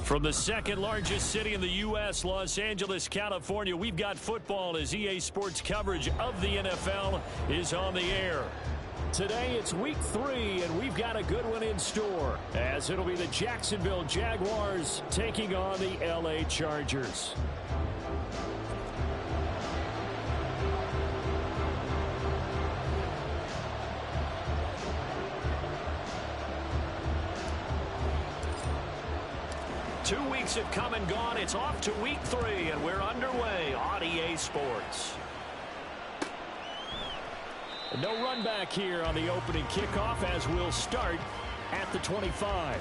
From the second largest city in the U.S., Los Angeles, California, we've got football as EA Sports coverage of the NFL is on the air. Today it's week 3, and we've got a good one in store, as it'll be the Jacksonville Jaguars taking on the LA Chargers. Two weeks have come and gone. It's off to week 3, and we're underway on EA Sports. No run back here on the opening kickoff as we'll start at the 25.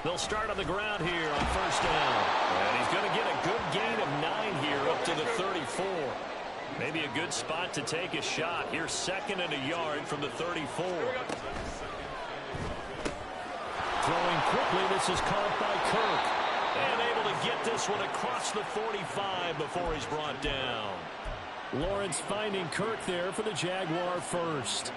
They'll start on the ground here on first down. And he's going to get a good gain of 9 here up to the 34. Maybe a good spot to take a shot. Here's 2nd and a yard from the 34. Throwing quickly, this is caught by Kirk. And able to get this one across the 45 before he's brought down. Lawrence finding Kirk there for the Jaguar first.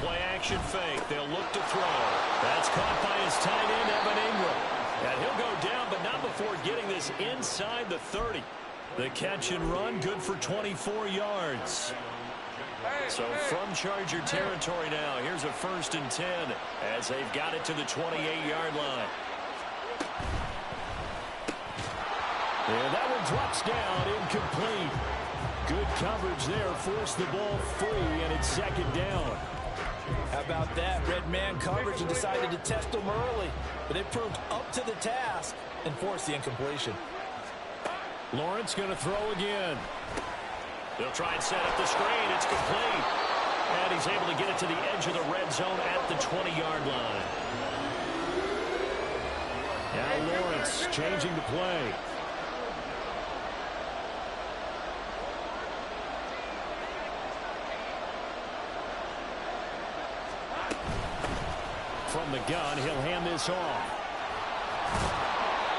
Play action fake. They'll look to throw. That's caught by his tight end, Evan Ingram. And he'll go down, but not before getting this inside the 30. The catch and run, good for 24 yards. So from Charger territory now, here's a 1st and 10 as they've got it to the 28-yard line. And that one drops down, incomplete. Good coverage there, forced the ball free, and it's 2nd down. How about that? Red man coverage and decided to test them early. But it proved up to the task and forced the incompletion. Lawrence going to throw again. They'll try and set up the screen. It's complete. And he's able to get it to the edge of the red zone at the 20-yard line. Now Lawrence changing the play. From the gun, he'll hand this off.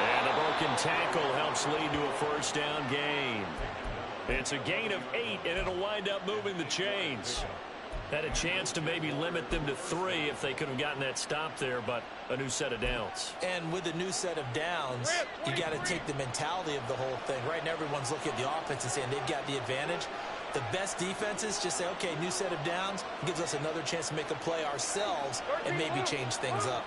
And a broken tackle helps lead to a 1st down gain. It's a gain of 8, and it'll wind up moving the chains. Had a chance to maybe limit them to 3 if they could have gotten that stop there, but a new set of downs. And with a new set of downs, you got to take the mentality of the whole thing. Right now, everyone's looking at the offense and saying they've got the advantage. The best defenses just say, okay, new set of downs. It gives us another chance to make a play ourselves and maybe change things up.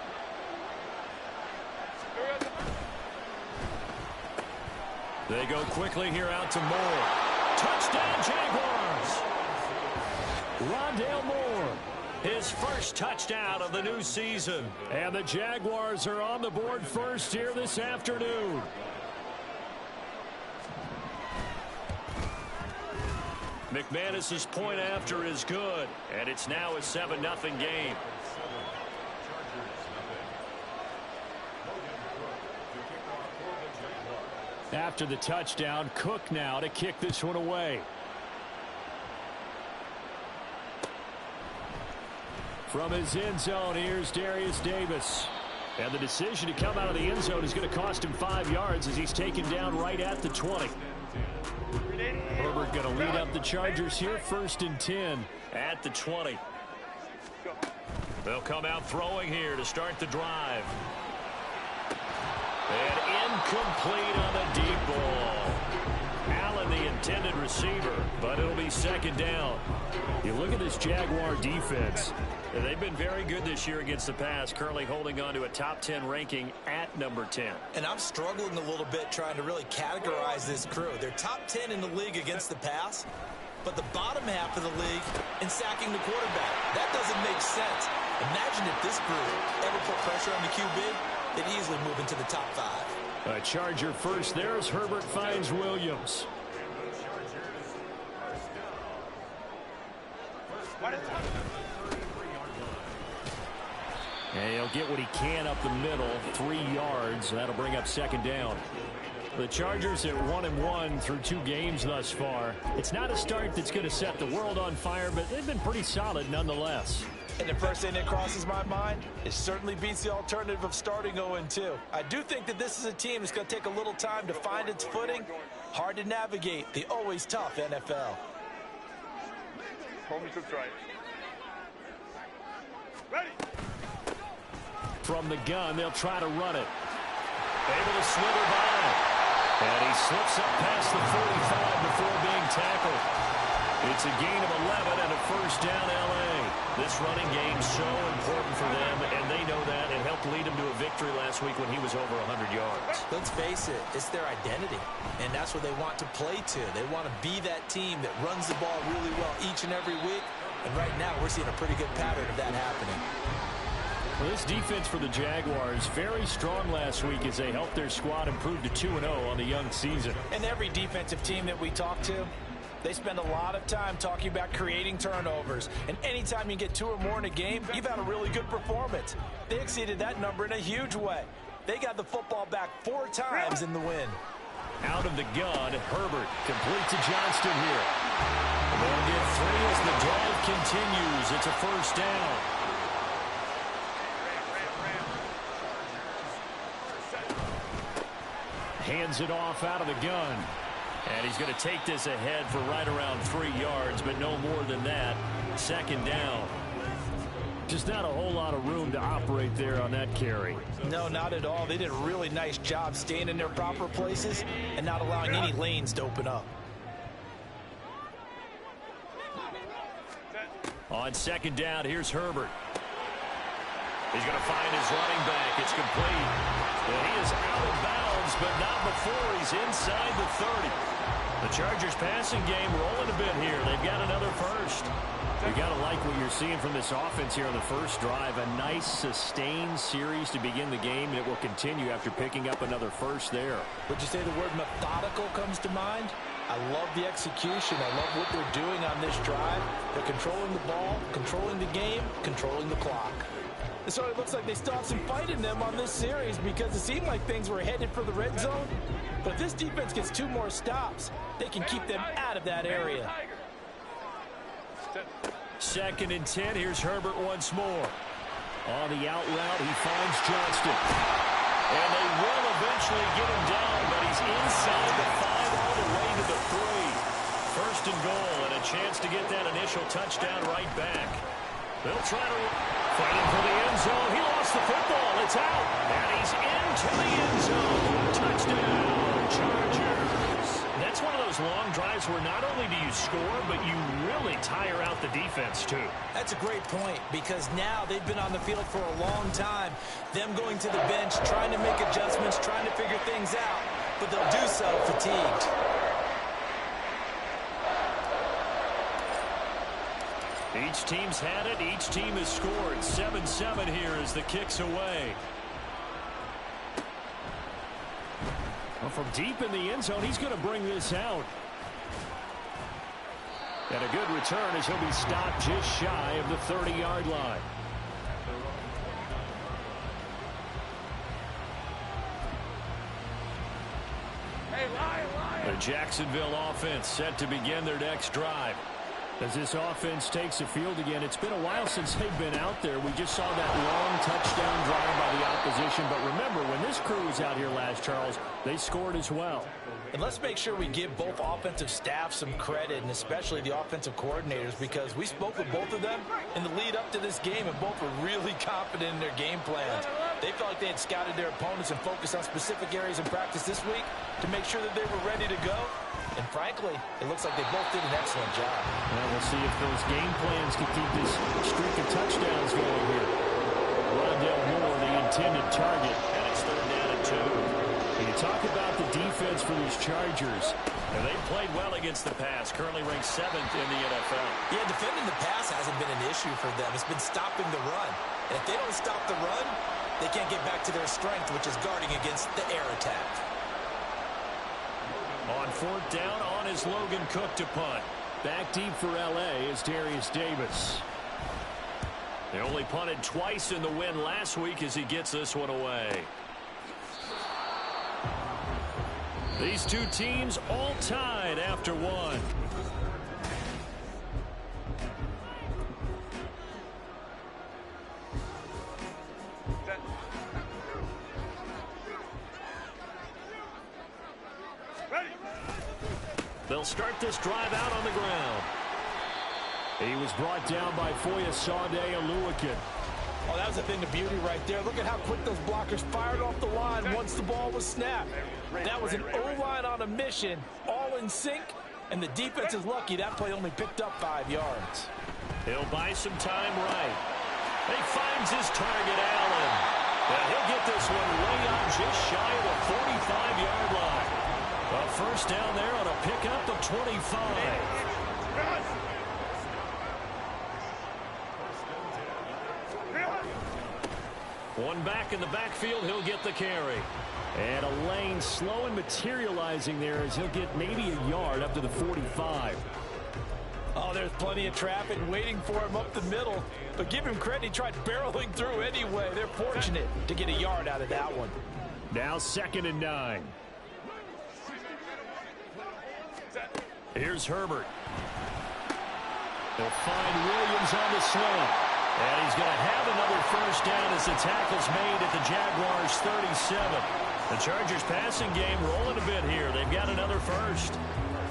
They go quickly here out to Moore. Touchdown, Jaguars! Rondale Moore, his first touchdown of the new season. And the Jaguars are on the board first here this afternoon. McManus's point after is good, and it's now a 7-0 game. After the touchdown, Cook now to kick this one away. From his end zone, here's Darius Davis. And the decision to come out of the end zone is going to cost him 5 yards as he's taken down right at the 20. Herbert going to lead up the Chargers here, 1st and 10 at the 20. They'll come out throwing here to start the drive. And incomplete on the deep ball. Allen, the intended receiver, but it'll be 2nd down. You look at this Jaguar defense. They've been very good this year against the pass, currently holding on to a top 10 ranking at number 10. And I'm struggling a little bit trying to really categorize this crew. They're top 10 in the league against the pass, but the bottom half of the league in sacking the quarterback. That doesn't make sense. Imagine if this group ever put pressure on the QB, they'd easily move into the top 5. A Charger first there as Herbert finds Williams. And he'll get what he can up the middle, 3 yards. That'll bring up second down. The Chargers at 1-1 through 2 games thus far. It's not a start that's going to set the world on fire, but they've been pretty solid nonetheless. And the first thing that crosses my mind, it certainly beats the alternative of starting 0-2. I do think that this is a team that's going to take a little time to find its footing. Hard to navigate the always tough NFL. Hold me to try. Ready. From the gun, they'll try to run it. Able to slither by. And he slips up past the 45 before being tackled. It's a gain of 11 and a first down L.A. This running game so important for them, and they know that. It helped lead him to a victory last week when he was over 100 yards. Let's face it, it's their identity, and that's what they want to play to. They want to be that team that runs the ball really well each and every week, and right now we're seeing a pretty good pattern of that happening. Well, this defense for the Jaguars, very strong last week as they helped their squad improve to 2-0 on the young season. And every defensive team that we talk to, they spend a lot of time talking about creating turnovers. And anytime you get 2 or more in a game, you've had a really good performance. They exceeded that number in a huge way. They got the football back 4 times in the win. Out of the gun, Herbert complete to Johnston here. They'll get 3 as the drive continues. It's a first down. Hands it off out of the gun. And he's going to take this ahead for right around 3 yards, but no more than that. Second down. Just not a whole lot of room to operate there on that carry. No, not at all. They did a really nice job staying in their proper places and not allowing any lanes to open up. On second down, here's Herbert. He's going to find his running back. It's complete. And he is out of bounds, but not before he's inside the 30. The Chargers passing game rolling a bit here. They've got another first. You got to like what you're seeing from this offense here on the first drive. A nice sustained series to begin the game, and it will continue after picking up another first there. Would you say the word methodical comes to mind? I love the execution. I love what they're doing on this drive. They're controlling the ball, controlling the game, controlling the clock. So it looks like they still have some fight in them on this series because it seemed like things were headed for the red zone. But if this defense gets 2 more stops, they can keep them out of that area. Second and 10. Here's Herbert once more. On the out route, he finds Johnston. And they will eventually get him down, but he's inside the 5 all the way to the 3. First and goal, and a chance to get that initial touchdown right back. They'll try to fighting for the end zone. He lost the football. It's out. And he's into the end zone. Touchdown, Chargers. That's one of those long drives where not only do you score, but you really tire out the defense, too. That's a great point because now they've been on the field for a long time. Them going to the bench, trying to make adjustments, trying to figure things out. But they'll do so fatigued. Each team's had it. Each team has scored. 7-7 here as the kick's away. Well, from deep in the end zone, he's going to bring this out. And a good return as he'll be stopped just shy of the 30-yard line. The Jacksonville offense set to begin their next drive. As this offense takes the field again, it's been a while since they've been out there. We just saw that long touchdown drive by the opposition. But remember, when this crew was out here last, Charles, they scored as well. And let's make sure we give both offensive staff some credit, and especially the offensive coordinators, because we spoke with both of them in the lead up to this game, and both were really confident in their game plans. They felt like they had scouted their opponents and focused on specific areas in practice this week to make sure that they were ready to go. And frankly, it looks like they both did an excellent job. Well, we'll see if those game plans can keep this streak of touchdowns going here. Rondell Moore, the intended target, and it's 3rd down and 2. When you talk about the defense for these Chargers, and they've played well against the pass, currently ranked 7th in the NFL. Yeah, defending the pass hasn't been an issue for them. It's been stopping the run. And if they don't stop the run, they can't get back to their strength, which is guarding against the air attack. On 4th down, on is Logan Cook to punt. Back deep for L.A. is Darius Davis. They only punted twice in the win last week as he gets this one away. These two teams all tied after one. They'll start this drive out on the ground. He was brought down by Foya Sade-Aluakin. Oh, that was a thing of beauty right there. Look at how quick those blockers fired off the line once the ball was snapped. That was an O-line on a mission, all in sync, and the defense is lucky that play only picked up 5 yards. He'll buy some time right. He finds his target, Allen. And he'll get this one way up just shy of the 45-yard line. A first down there on a pickup of 25. One back in the backfield, he'll get the carry. And a lane slow and materializing there as he'll get maybe a yard up to the 45. Oh, there's plenty of traffic waiting for him up the middle. But give him credit, he tried barreling through anyway. They're fortunate to get a yard out of that one. Now 2nd and 9. Here's Herbert. They'll find Williams on the slant. And he's going to have another first down as the tackle's made at the Jaguars' 37. The Chargers passing game rolling a bit here. They've got another first.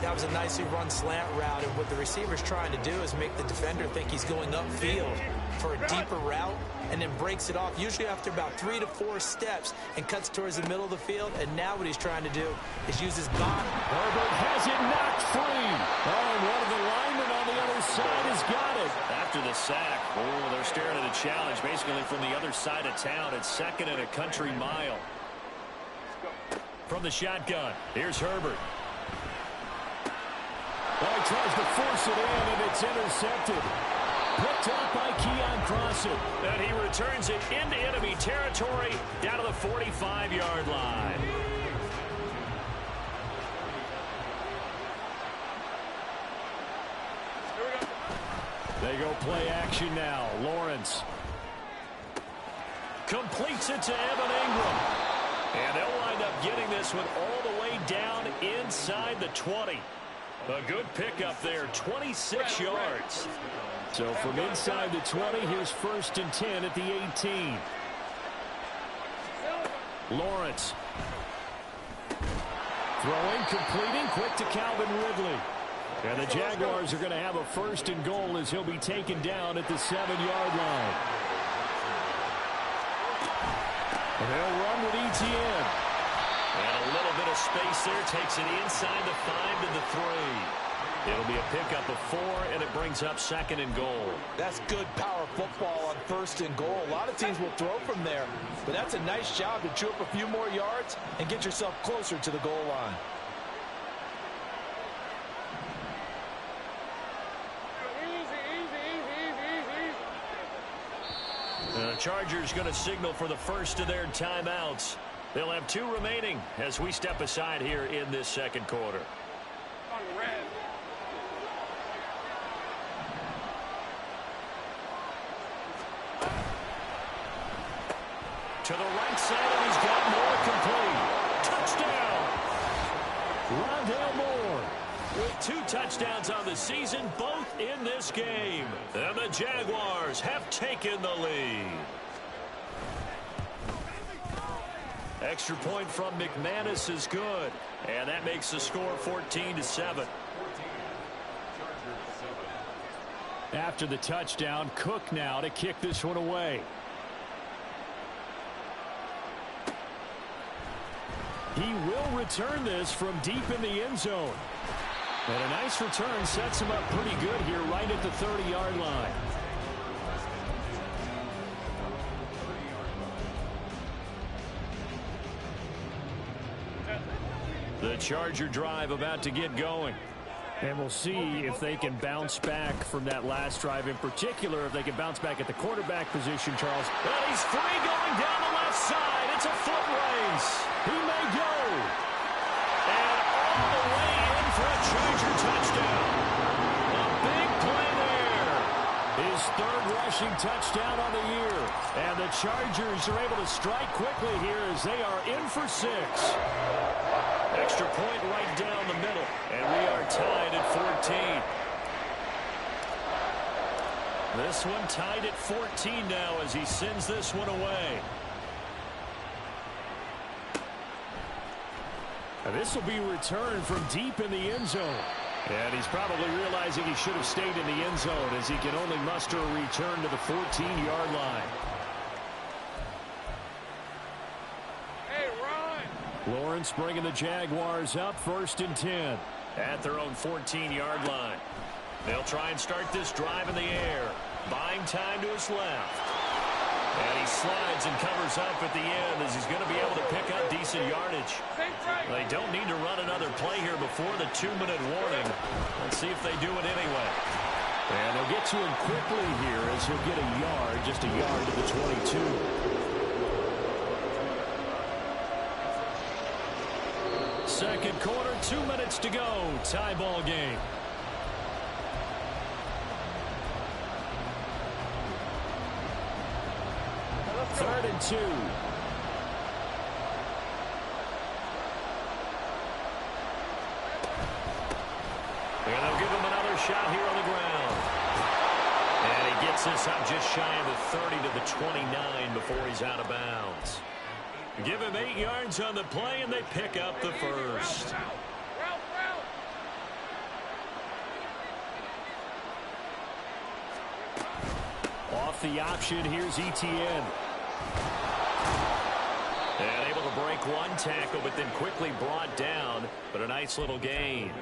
That was a nicely run slant route, and what the receiver's trying to do is make the defender think he's going upfield for a deeper route, and then breaks it off, usually after about 3 to 4 steps, and cuts towards the middle of the field. And now what he's trying to do is use his body. Herbert has it knocked free. Oh, and one of the linemen on the other side has got it. After the sack, oh, they're staring at a challenge basically from the other side of town. It's 2nd and a country mile. From the shotgun, here's Herbert. Well, he tries to force it in, and it's intercepted. Picked up by Keon Crossett. And he returns it into enemy territory down to the 45-yard line. They go play action now. Lawrence completes it to Evan Ingram. And they'll wind up getting this one all the way down inside the 20. A good pickup there, 26 yards. So from inside the 20, here's 1st and 10 at the 18. Lawrence. Throwing, completing, quick to Calvin Ridley. And the Jaguars are going to have a 1st and goal as he'll be taken down at the 7-yard line. And they'll run with ETN. And a little bit of space there, takes it inside the 5 to the 3. It'll be a pickup of 4, and it brings up 2nd and goal. That's good power football on 1st and goal. A lot of teams will throw from there, but that's a nice job to chew up a few more yards and get yourself closer to the goal line. The Chargers going to signal for the first of their timeouts. They'll have 2 remaining as we step aside here in this 2nd quarter. To the right side, and he's got more complete. Touchdown! Rondale Moore with 2 touchdowns on the season, both in this game. And the Jaguars have taken the lead. Extra point from McManus is good. And that makes the score 14-7. After the touchdown, Cook now to kick this one away. He will return this from deep in the end zone. And a nice return sets him up pretty good here right at the 30-yard line. The Charger drive about to get going. And we'll see if they can bounce back from that last drive in particular, if they can bounce back at the quarterback position, Charles. Well, he's free going down the left side. It's a foot race. He may go. And all the way in for a Charger touchdown. rushing touchdown on the year. And the Chargers are able to strike quickly here as they are in for 6. Extra point right down the middle. And we are tied at 14. This one tied at 14 now as he sends this one away. And this will be returned from deep in the end zone. And he's probably realizing he should have stayed in the end zone as he can only muster a return to the 14-yard line. Hey, run! Lawrence bringing the Jaguars up 1st and 10 at their own 14-yard line. They'll try and start this drive in the air. Buying time to his left. And he slides and covers up at the end as he's going to be able to pick up decent yardage. They don't need to run another play here before the 2-minute warning. Let's see if they do it anyway. And they'll get to him quickly here as he'll get a yard, just a yard to the 22. Second quarter, 2 minutes to go. Tie ball game. Third and 2. And they'll give him another shot here on the ground. And he gets this up just shy of the 30 to the 29 before he's out of bounds. Give him 8 yards on the play, and they pick up the first. Off the option, here's Etienne. And able to break one tackle, but then quickly brought down. But a nice little gain.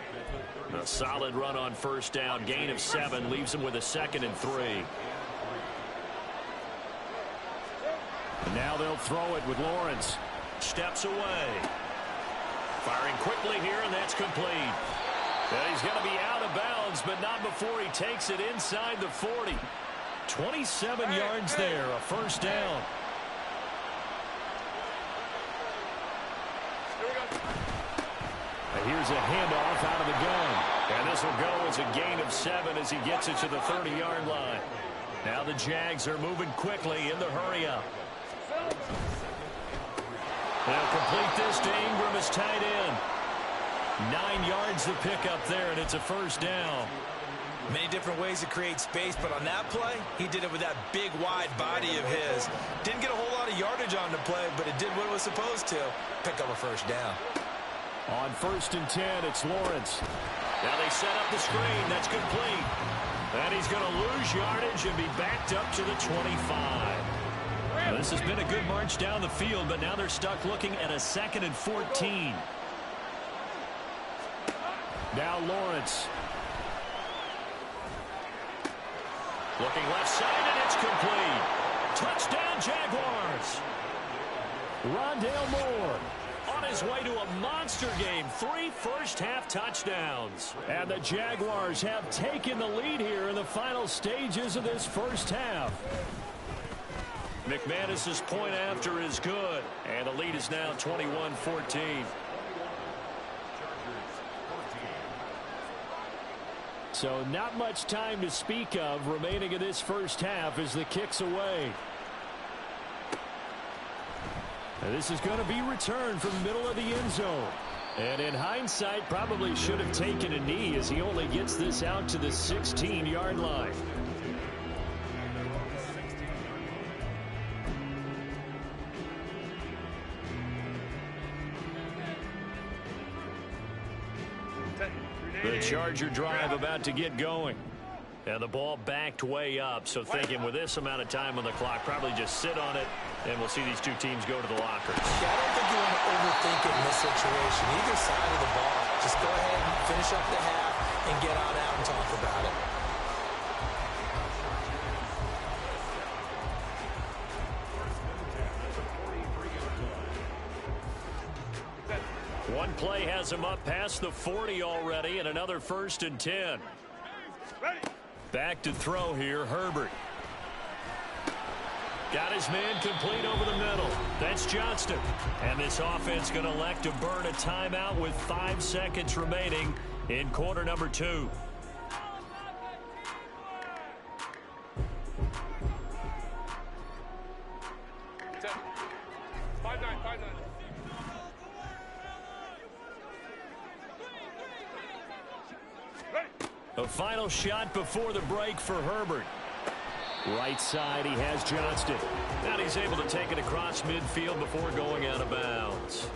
A solid run on first down. Gain of 7 leaves him with a 2nd and 3. And now they'll throw it with Lawrence. Steps away. Firing quickly here, and that's complete. And he's going to be out of bounds, but not before he takes it inside the 40. 27 yards there, a first down. And here's a handoff out of the gun. And this will go as a gain of 7 as he gets it to the 30-yard line. Now the Jags are moving quickly in the hurry-up. They'll complete this to Ingram as tight end. 9 yards to pick up there, and it's a first down. Many different ways to create space, but on that play, he did it with that big, wide body of his. Didn't get a whole lot of yardage on the play, but it did what it was supposed to. Pick up a first down. On 1st and 10, it's Lawrence. Now they set up the screen. That's complete. And he's going to lose yardage and be backed up to the 25. Now, this has been a good march down the field, but now they're stuck looking at a 2nd and 14. Now Lawrence. Looking left side, and it's complete. Touchdown, Jaguars. Rondale Moore on his way to a monster game. 3 first-half touchdowns. And the Jaguars have taken the lead here in the final stages of this first half. McManus's point after is good. And the lead is now 21-14. So not much time to speak of remaining in this first half as the kick's away. And this is going to be returned from the middle of the end zone. And in hindsight, probably should have taken a knee as he only gets this out to the 16-yard line. The Charger drive about to get going. And the ball backed way up. So thinking with this amount of time on the clock, probably just sit on it, and we'll see these two teams go to the lockers. Yeah, I don't think you want to overthink it in this situation. Either side of the ball. Just go ahead and finish up the half and get on out and talk about it. One play has him up past the 40 already, and another 1st and 10. Back to throw here, Herbert. Got his man complete over the middle. That's Johnston. And this offense going to elect to burn a timeout with 5 seconds remaining in quarter number 2. A final shot before the break for Herbert. Right side, he has Johnston. Now he's able to take it across midfield before going out of bounds.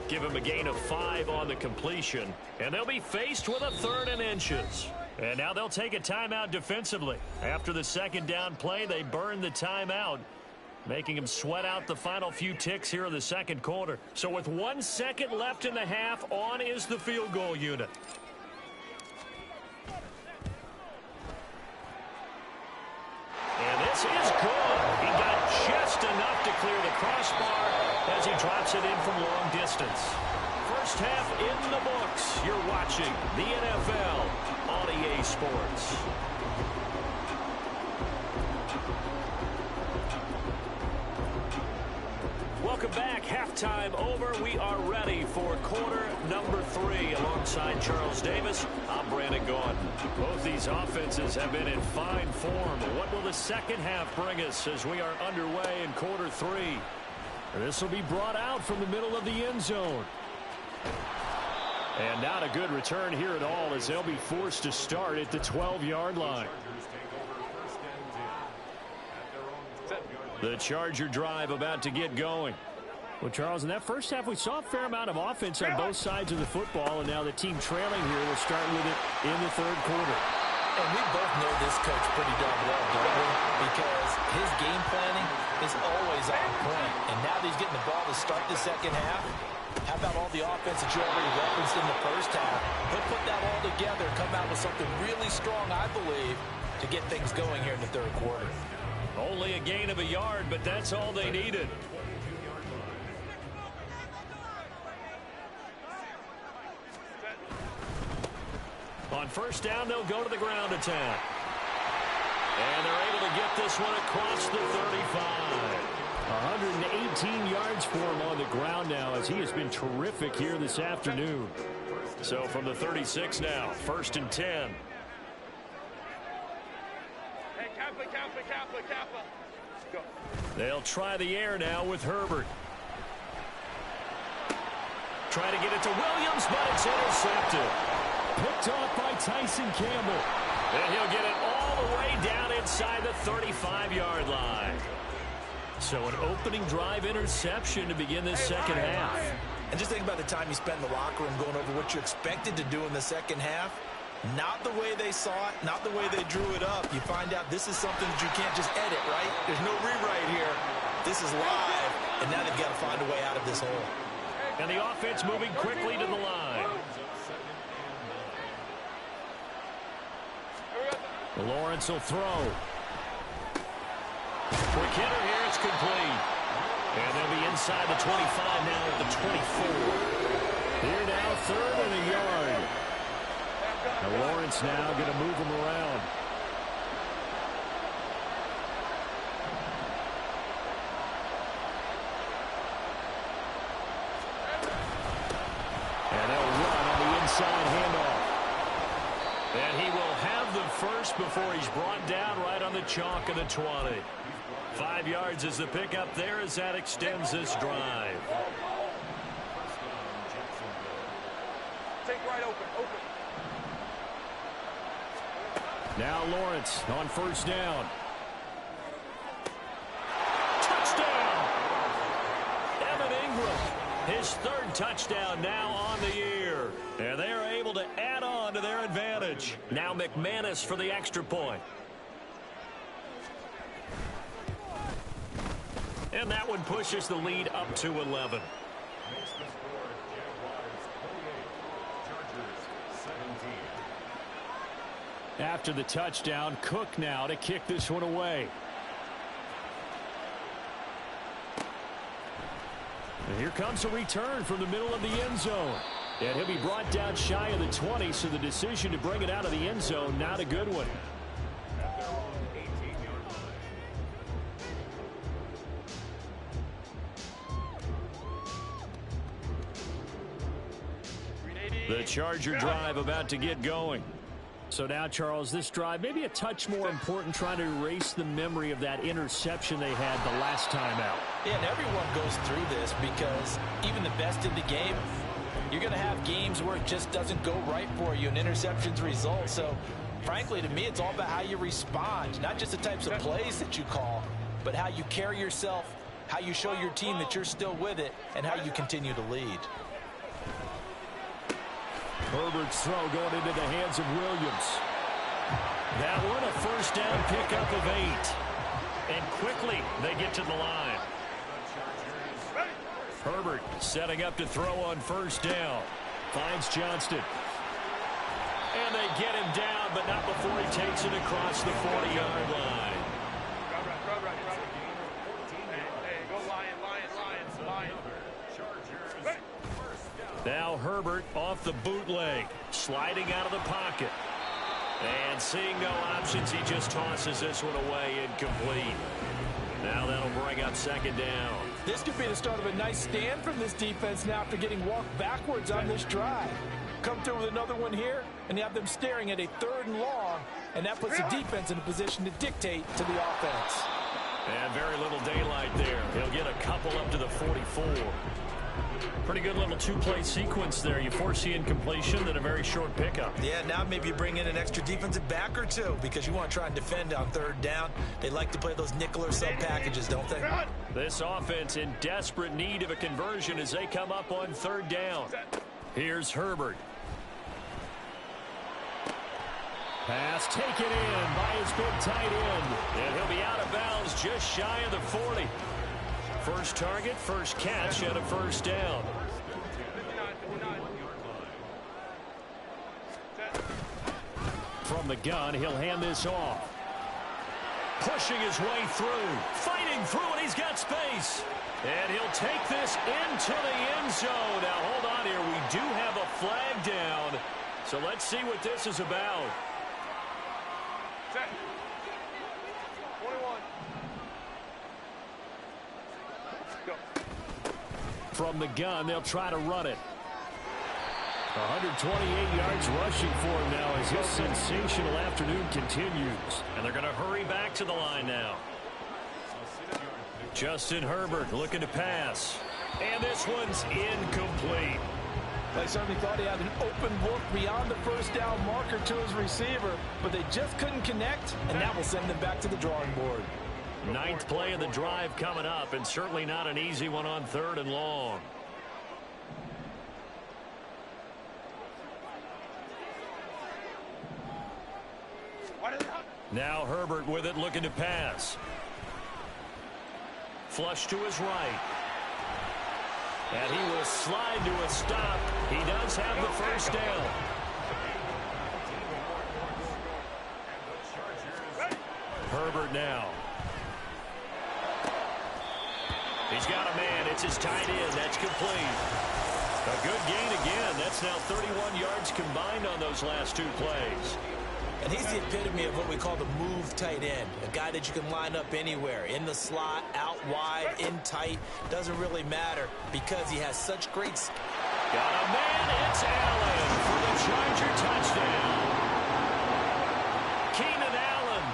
Give him a gain of 5 on the completion, and they'll be faced with a 3rd and inches. And now they'll take a timeout defensively. After the second down play, they burn the timeout, making him sweat out the final few ticks here in the second quarter. So with 1 second left in the half, on is the field goal unit. And this is good. He got just enough to clear the crossbar as he drops it in from long distance. First half in the books. You're watching the NFL on EA Sports. Welcome back. Halftime over. We are ready for quarter number 3. Alongside Charles Davis, I'm Brandon Gaudin. Both these offenses have been in fine form. What will the second half bring us as we are underway in quarter 3? This will be brought out from the middle of the end zone. And not a good return here at all as they'll be forced to start at the 12-yard line. The Charger drive about to get going. Well, Charles, in that first half, we saw a fair amount of offense on both sides of the football, and now the team trailing here will start with it in the third quarter. And we both know this coach pretty darn well, don't we? Because his game planning is always on point. And now that he's getting the ball to start the second half, how about all the offense that you already referenced in the first half? He'll put that all together, come out with something really strong, I believe, to get things going here in the third quarter. Only a gain of a yard, but that's all they needed. On first down, they'll go to the ground attack. And they're able to get this one across the 35. 118 yards for him on the ground now as he has been terrific here this afternoon. So from the 36 now, 1st and 10. Hey, Kappa. Go. They'll try the air now with Herbert. Try to get it to Williams, but it's intercepted. Picked off by Tyson Campbell. And he'll get it all the way down inside the 35-yard line. So an opening drive interception to begin this second half. And just think about the time you spent in the locker room going over what you expected to do in the second half. Not the way they saw it, not the way they drew it up. You find out this is something that you can't just edit, right? There's no rewrite here. This is live, and now they've got to find a way out of this hole. And the offense moving quickly to the line. Lawrence will throw. Quick hitter here, it's complete. And they'll be inside the 25 now at the 24. Here now, 3rd and a yard. Now Lawrence now going to move him around. And they'll run on the inside handoff. And he will have the first before he's brought down right on the chalk of the 20. 5 yards is the pickup there as that extends this drive. Take right open. Now Lawrence on first down. Touchdown! Evan Ingram, his 3rd touchdown now on the year. And they are able to add on to their advantage. Now McManus for the extra point. And that one pushes the lead up to 11. After the touchdown, Cook now to kick this one away. And here comes a return from the middle of the end zone. And he'll be brought down shy of the 20, so the decision to bring it out of the end zone, not a good one. The Charger drive about to get going. So now, Charles, this drive maybe a touch more important, trying to erase the memory of that interception they had the last time out. Yeah, and everyone goes through this because even the best in the game, you're going to have games where it just doesn't go right for you and interceptions result. So, frankly, to me, it's all about how you respond, not just the types of plays that you call, but how you carry yourself, how you show your team that you're still with it, and how you continue to lead. Herbert's throw going into the hands of Williams. That one, a first down pickup of 8. And quickly, they get to the line. Herbert setting up to throw on first down. Finds Johnston. And they get him down, but not before he takes it across the 40-yard line. Now Herbert off the bootleg, sliding out of the pocket. And seeing no options, he just tosses this one away, incomplete. Now that'll bring up second down. This could be the start of a nice stand from this defense now after getting walked backwards on this drive. Come through with another one here, and you have them staring at a 3rd and long, and that puts the defense in a position to dictate to the offense. And very little daylight there. He'll get a couple up to the 44. Pretty good little 2-play sequence there. You force the incompletion, then a very short pickup. Yeah, now maybe you bring in an extra defensive back or two because you want to try and defend on 3rd down. They like to play those nickel or sub packages, don't they? This offense in desperate need of a conversion as they come up on 3rd down. Here's Herbert. Pass taken in by his big tight end. And he'll be out of bounds just shy of the 40. First target, first catch, and a first down. From the gun, he'll hand this off. Pushing his way through, fighting through, and he's got space. And he'll take this into the end zone. Now, hold on here. We do have a flag down. So let's see what this is about. Set. 21. Go. From the gun, they'll try to run it. 128 yards rushing for him now as his sensational afternoon continues. And they're going to hurry back to the line now. Justin Herbert looking to pass. And this one's incomplete. They certainly thought he had an open look beyond the first down marker to his receiver, but they just couldn't connect, and that will send them back to the drawing board. 9th play of the drive coming up, and certainly not an easy one on 3rd and long. Now Herbert with it, looking to pass. Flush to his right. And he will slide to a stop. He does have the first down. Herbert now. He's got a man. It's his tight end. That's complete. A good gain again. That's now 31 yards combined on those last 2 plays. And he's the epitome of what we call the move tight end. A guy that you can line up anywhere. In the slot, out wide, in tight. Doesn't really matter because he has such great... Got a man. It's Allen for the Charger touchdown. Keenan Allen,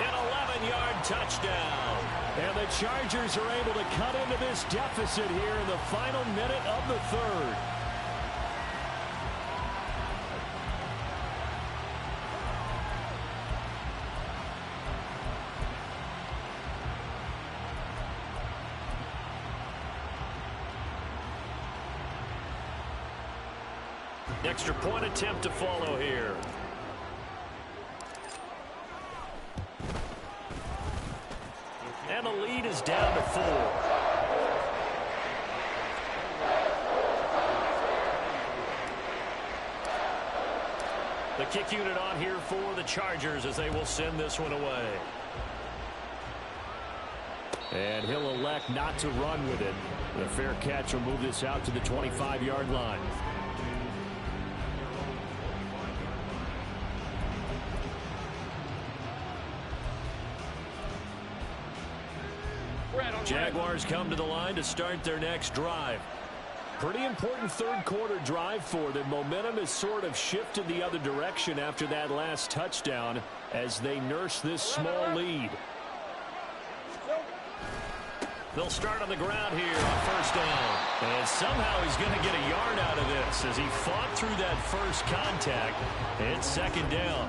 an 11-yard touchdown. And the Chargers are able to cut into this deficit here in the final minute of the 3rd. Extra point attempt to follow here. And the lead is down to 4. The kick unit on here for the Chargers as they will send this one away. And he'll elect not to run with it. The fair catch will move this out to the 25-yard line. Jaguars come to the line to start their next drive. Pretty important 3rd quarter drive for them. Momentum has sort of shifted the other direction after that last touchdown as they nurse this small lead. They'll start on the ground here on first down. And somehow he's going to get a yard out of this as he fought through that first contact. It's second down.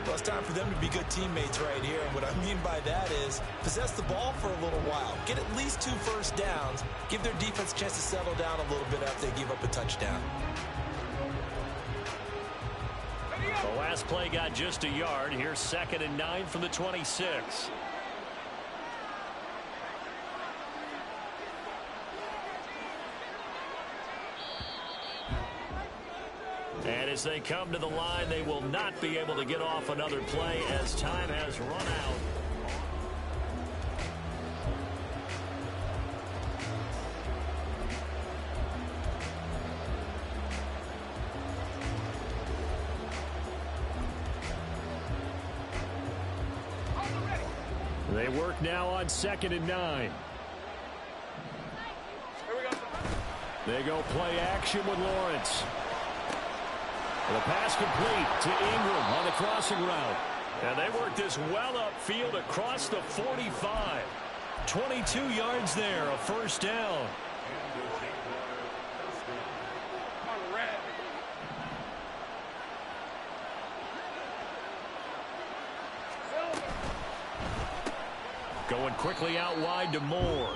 Well, it's time for them to be good teammates right here. And what I mean by that is possess the ball for a little while. Get at least 2 first downs. Give their defense a chance to settle down a little bit after they give up a touchdown. The last play got just a yard. Here's 2nd and 9 from the 26. And as they come to the line, they will not be able to get off another play as time has run out. They work now on 2nd and 9. They go play action with Lawrence. The pass complete to Ingram on the crossing route. And they work this well upfield across the 45. 22 yards there, a first down. Going quickly out wide to Moore.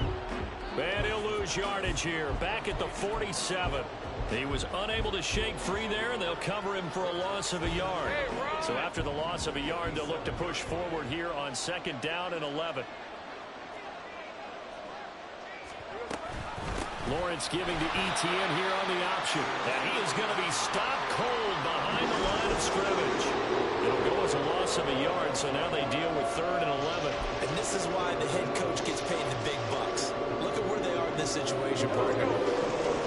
And he'll lose yardage here, back at the 47. He was unable to shake free there, and they'll cover him for a loss of a yard. So after the loss of a yard, they'll look to push forward here on 2nd down and 11. Lawrence giving to Etienne here on the option. And he is going to be stopped cold behind the line of scrimmage. It'll go as a loss of a yard, so now they deal with 3rd and 11. And this is why the head coach gets paid the big bucks. Look at where they are in this situation, partner.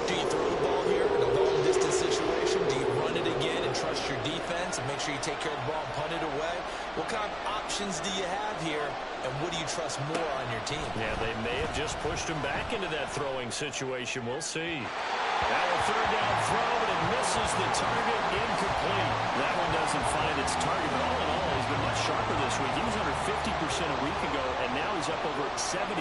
Do you throw the ball here in a long-distance situation? Do you run it again and trust your defense and make sure you take care of the ball and punt it away? What kind of options do you have here, and what do you trust more on your team? Yeah, they may have just pushed him back into that throwing situation. We'll see. Now a 3rd down throw, but it misses the target, incomplete. That one doesn't find its target. But all in all, he's been much sharper this week. He was under 50% a week ago, and now he's up over 70%.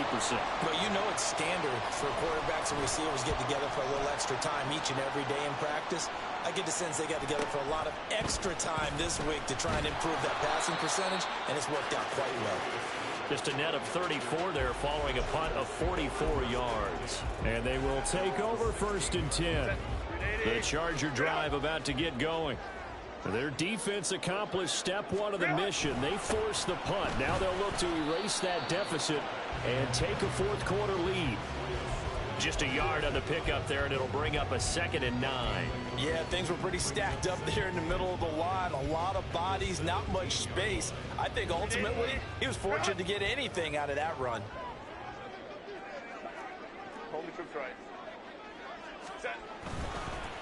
Well, you know it's standard for quarterbacks and receivers get together for a little extra time each and every day in practice. I get the sense they got together for a lot of extra time this week to try and improve that passing percentage, and it's worked out quite well. Just a net of 34 there following a punt of 44 yards. And they will take over 1st and 10. The Charger drive about to get going. Their defense accomplished step 1 of the mission. They forced the punt. Now they'll look to erase that deficit and take a 4th quarter lead. Just a yard on the pickup there, and it'll bring up a 2nd and 9. Yeah, things were pretty stacked up there in the middle of the line. A lot of bodies, not much space. I think ultimately he was fortunate to get anything out of that run. Hold me trips right. Set.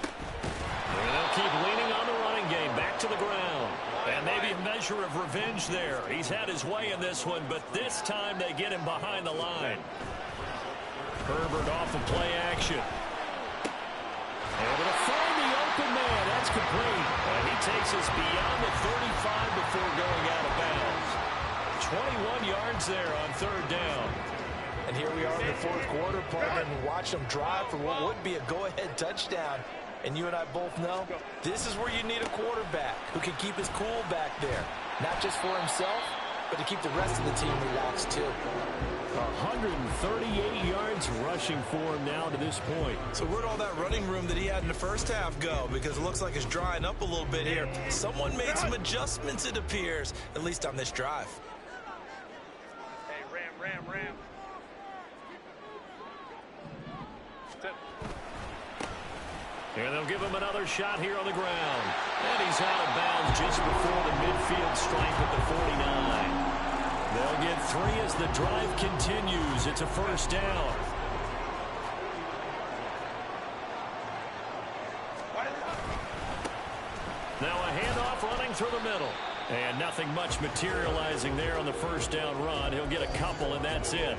And they'll keep leaning on the running game. Back to the ground. And maybe a measure of revenge there. He's had his way in this one, but this time they get him behind the line. Herbert off of play action. Able to find the open man. That's complete. And he takes us beyond the 35 before going out of bounds. 21 yards there on 3rd down. And here we are in the 4th quarter, partner, and watch them drive for what would be a go-ahead touchdown. And you and I both know this is where you need a quarterback who can keep his cool back there. Not just for himself, but to keep the rest of the team relaxed too. 138 yards rushing for him now to this point. So where'd all that running room that he had in the first half go? Because it looks like it's drying up a little bit here. Someone made some adjustments, it appears, at least on this drive. Hey, ram. Set. And they'll give him another shot here on the ground. And he's out of bounds just before the midfield stripe at the 49. They'll get 3 as the drive continues. It's a first down. Now a handoff running through the middle. And nothing much materializing there on the first down run. He'll get a couple, and that's it.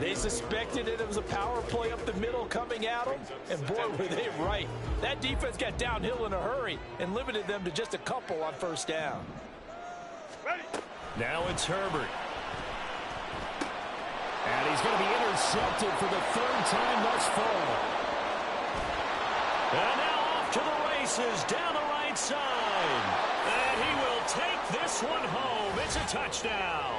They suspected it was a power play up the middle coming at them, and boy, were they right. That defense got downhill in a hurry and limited them to just a couple on first down. Ready. Now it's Herbert. And he's going to be intercepted for the third time thus far. And now off to the races down the right side. And he will take this one home. It's a touchdown.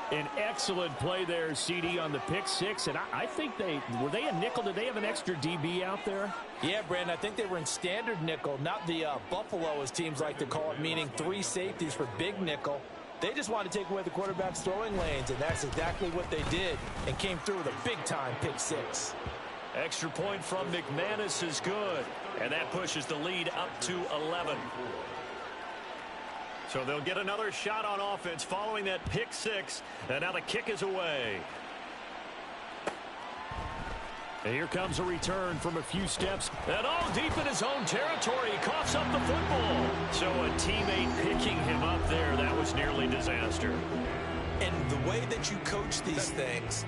An excellent play there, CD, on the pick six. And I think were they a nickel? Did they have an extra DB out there? Yeah, Brandon, I think they were in standard nickel, not the Buffalo, as teams like to call it, meaning 3 safeties for big nickel. They just wanted to take away the quarterback's throwing lanes, and that's exactly what they did, and came through with a big-time pick six. Extra point from McManus is good, and that pushes the lead up to 11. So they'll get another shot on offense following that pick six, and now the kick is away. And here comes a return from a few steps, and all deep in his own territory. He coughs up the football. So a teammate picking him up there, that was nearly disaster. And the way that you coach these things,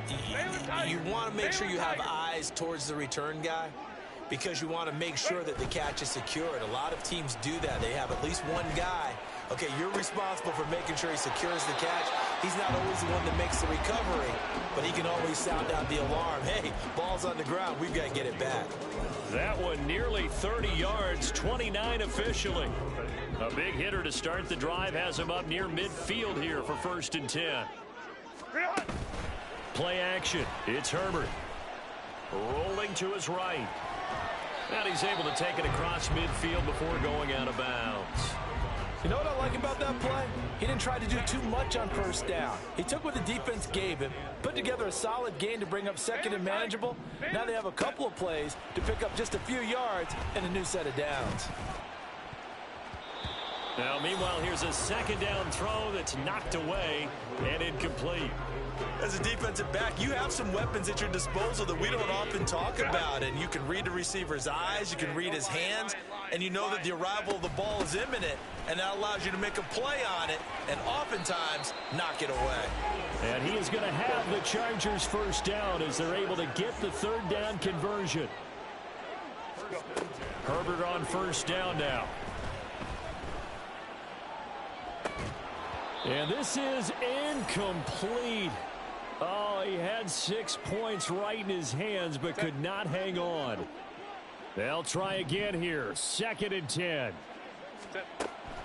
you want to make sure you have eyes towards the return guy, because you want to make sure that the catch is secured. A lot of teams do that. They have at least one guy. Okay, you're responsible for making sure he secures the catch. He's not always the one that makes the recovery, but he can always sound out the alarm. Hey, ball's on the ground. We've got to get it back. That one nearly 30 yards, 29 officially. A big hitter to start the drive has him up near midfield here for 1st and 10. Play action. It's Herbert. Rolling to his right. And he's able to take it across midfield before going out of bounds. You know what I like about that play? He didn't try to do too much on 1st down. He took what the defense gave him, put together a solid gain to bring up 2nd and manageable. Now they have a couple of plays to pick up just a few yards and a new set of downs. Now, meanwhile, here's a 2nd down throw that's knocked away and incomplete. As a defensive back, you have some weapons at your disposal that we don't often talk about. And you can read the receiver's eyes, you can read his hands, and you know that the arrival of the ball is imminent, and that allows you to make a play on it and oftentimes knock it away. And he is going to have the Chargers 1st down as they're able to get the 3rd down conversion. Herbert on 1st down now. And this is incomplete. Oh, he had 6 points right in his hands, but could not hang on. They'll try again here. 2nd and 10.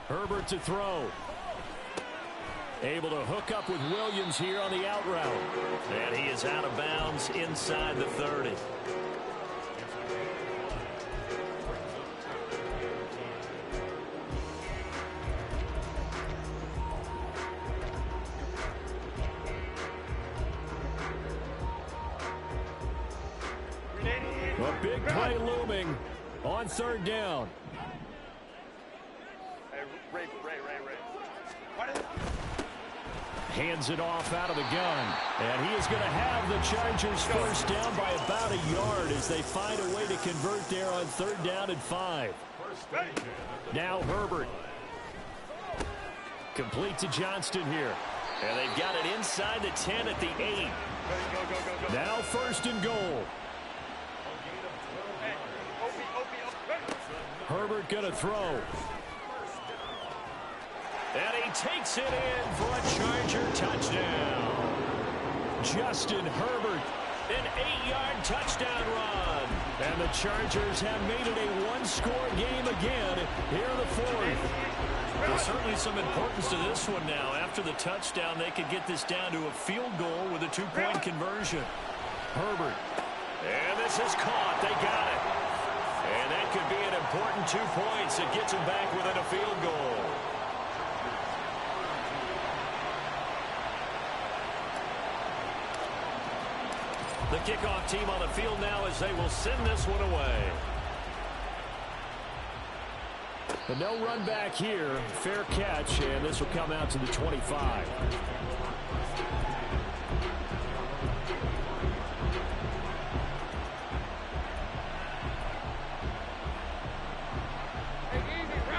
Herbert to throw. Able to hook up with Williams here on the out route. And he is out of bounds inside the 30. A big play looming on 3rd down. Hey, Ray. Hands it off out of the gun. And he is going to have the Chargers 1st down by about a yard as they find a way to convert there on 3rd down and 5. Now Herbert. Complete to Johnston here. And they've got it inside the 10 at the 8. Go. Now 1st and goal. Herbert going to throw. And he takes it in for a Charger touchdown. Justin Herbert, an 8-yard touchdown run. And the Chargers have made it a 1-score game again here in the 4th. There's certainly some importance to this one now. After the touchdown, they could get this down to a field goal with a 2-point conversion. Herbert. And this is caught. They got it. And that could be an important 2 points. It gets them back within a field goal. The kickoff team on the field now as they will send this one away. But no run back here. Fair catch, and this will come out to the 25.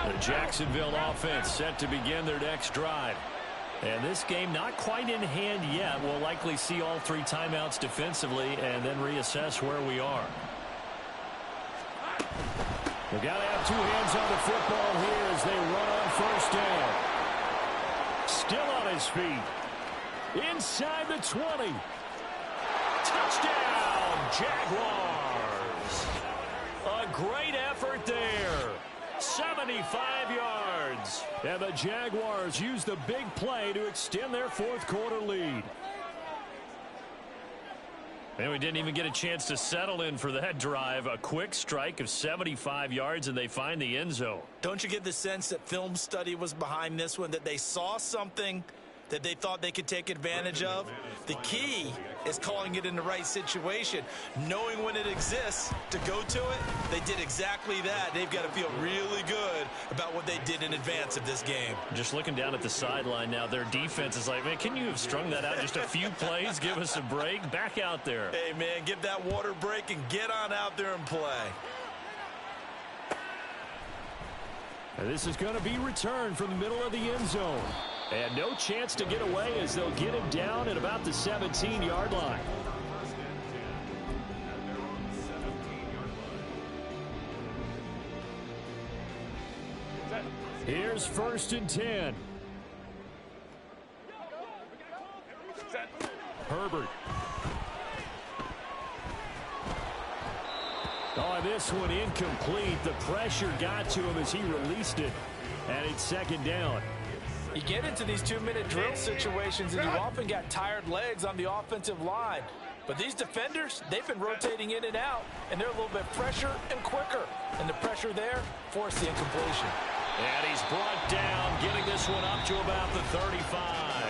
The Jacksonville offense set to begin their next drive. And this game not quite in hand yet. We'll likely see all 3 timeouts defensively and then reassess where we are. They've got to have 2 hands on the football here as they run on 1st down. Still on his feet. Inside the 20. Touchdown, Jaguars. A great effort there. 75 yards. And the Jaguars use the big play to extend their fourth quarter lead. And we didn't even get a chance to settle in for that drive. A quick strike of 75 yards, and they find the end zone. Don't you get the sense that film study was behind this one, that they saw something that they thought they could take advantage of? The key is calling it in the right situation, knowing when it exists to go to it. They did exactly that. They've got to feel really good about what they did in advance of this game. Just looking down at the sideline now, their defense is like, man, can you have strung that out just a few plays? Give us a break. Back out there. Hey, man, give that water break and get on out there and play. And this is going to be returned from the middle of the end zone. And no chance to get away as they'll get him down at about the 17-yard line. Here's 1st and 10. Herbert. Oh, this one incomplete. The pressure got to him as he released it. And it's 2nd down. You get into these 2-minute drill situations, and you often got tired legs on the offensive line. But these defenders, they've been rotating in and out, and they're a little bit fresher and quicker. And the pressure there forced the incompletion. And he's brought down, getting this one up to about the 35.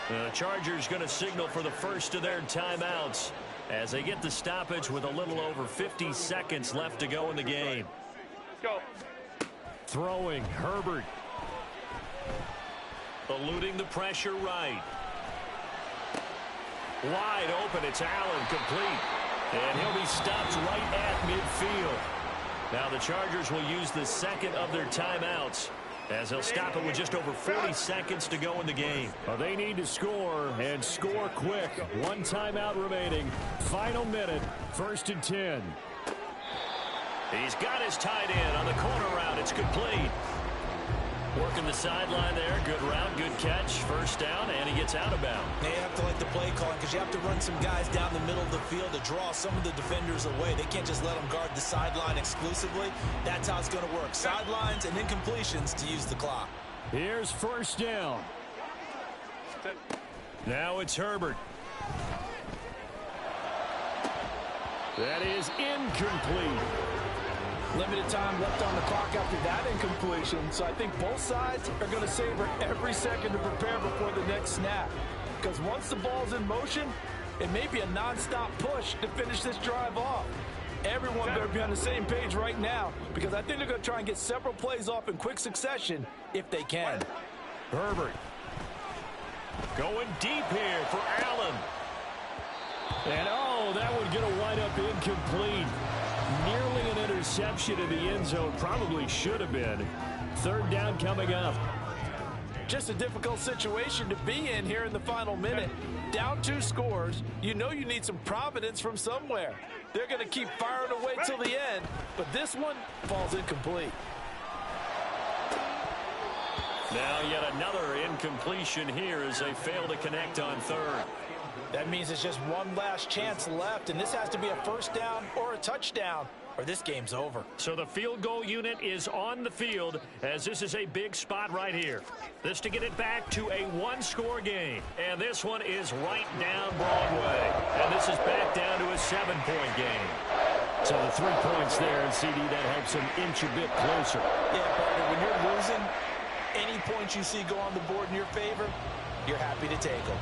The Chargers going to signal for the first of their timeouts as they get the stoppage with a little over 50 seconds left to go in the game. Go. Throwing, Herbert. Eluding the pressure right. Wide open, it's Allen, complete. And he'll be stopped right at midfield. Now the Chargers will use the second of their timeouts as they'll stop it with just over 40 seconds to go in the game. Well, they need to score, and score quick. 1 timeout remaining. Final minute, 1st and 10. He's got his tight end on the corner route. It's complete. Working the sideline there. Good route, good catch. 1st down, and he gets out of bounds. They have to like the play calling because you have to run some guys down the middle of the field to draw some of the defenders away. They can't just let them guard the sideline exclusively. That's how it's going to work. Sidelines and incompletions to use the clock. Here's 1st down. Now it's Herbert. That is incomplete. Limited time left on the clock after that incompletion, so I think both sides are going to savor every second to prepare before the next snap. Because once the ball's in motion, it may be a non-stop push to finish this drive off. Everyone better be on the same page right now, because I think they're going to try and get several plays off in quick succession if they can. Herbert. Going deep here for Allen. And oh, that would get a wide-up incomplete. Nearly an interception in the end zone. Probably should have been. 3rd down coming up. Just a difficult situation to be in here in the final minute. Down 2 scores. You know you need some providence from somewhere. They're going to keep firing away till the end, but this one falls incomplete. Now yet another incompletion here as they fail to connect on 3rd. That means it's just one last chance left, and this has to be a 1st down or a touchdown, or this game's over. So the field goal unit is on the field as this is a big spot right here. This to get it back to a 1-score game. And this one is right down Broadway. And this is back down to a 7-point game. So the 3 points there, and CD, that helps them inch a bit closer. Yeah, partner, when you're losing, any points you see go on the board in your favor, you're happy to take them.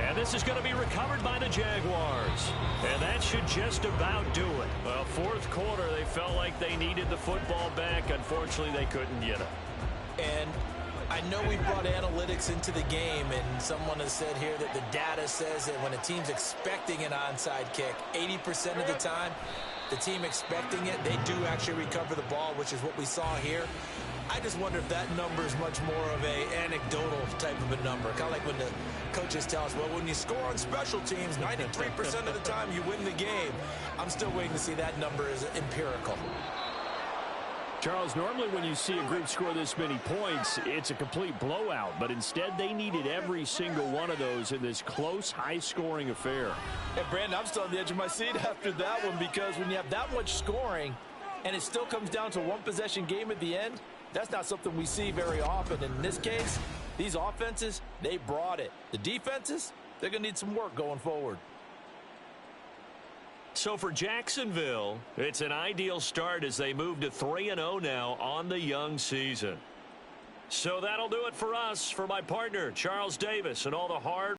And this is going to be recovered by the Jaguars. And that should just about do it. Well, 4th quarter, they felt like they needed the football back. Unfortunately, they couldn't get it. And I know we brought analytics into the game, and someone has said here that the data says that when a team's expecting an onside kick, 80% of the time, the team expecting it, they do actually recover the ball, which is what we saw here. I just wonder if that number is much more of a anecdotal type of a number. Kind of like when the coaches tell us, well, when you score on special teams, 93% of the time you win the game. I'm still waiting to see that number as empirical. Charles, normally when you see a group score this many points, it's a complete blowout. But instead, they needed every single one of those in this close, high-scoring affair. And, Brandon, I'm still on the edge of my seat after that one, because when you have that much scoring and it still comes down to a one-possession game at the end, that's not something we see very often. In this case, these offenses, they brought it. The defenses, they're going to need some work going forward. So for Jacksonville, it's an ideal start as they move to 3-0 now on the young season. So that'll do it for us. For my partner, Charles Davis, and all the hard